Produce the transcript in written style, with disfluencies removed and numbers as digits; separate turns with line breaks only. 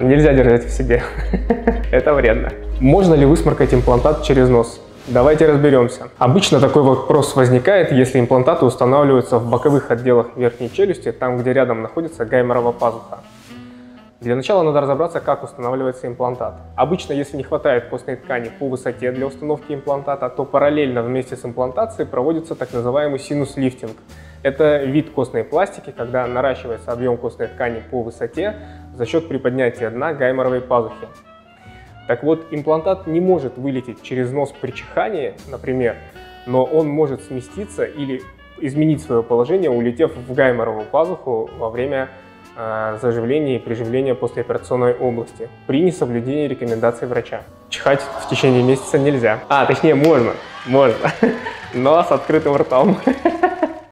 Нельзя держать в себе. Это вредно. Можно ли высморкать имплантат через нос? Давайте разберемся. Обычно такой вопрос возникает, если имплантаты устанавливаются в боковых отделах верхней челюсти, там, где рядом находится гайморова пазуха. Для начала надо разобраться, как устанавливается имплантат. Обычно, если не хватает костной ткани по высоте для установки имплантата, то параллельно вместе с имплантацией проводится так называемый синус-лифтинг. Это вид костной пластики, когда наращивается объем костной ткани по высоте за счет приподнятия дна гайморовой пазухи. Так вот, имплантат не может вылететь через нос при чихании, например, но он может сместиться или изменить свое положение, улетев в гайморовую пазуху во время заживления и приживления послеоперационной области при несоблюдении рекомендаций врача. Чихать в течение месяца нельзя. Точнее, можно, но с открытым ртом.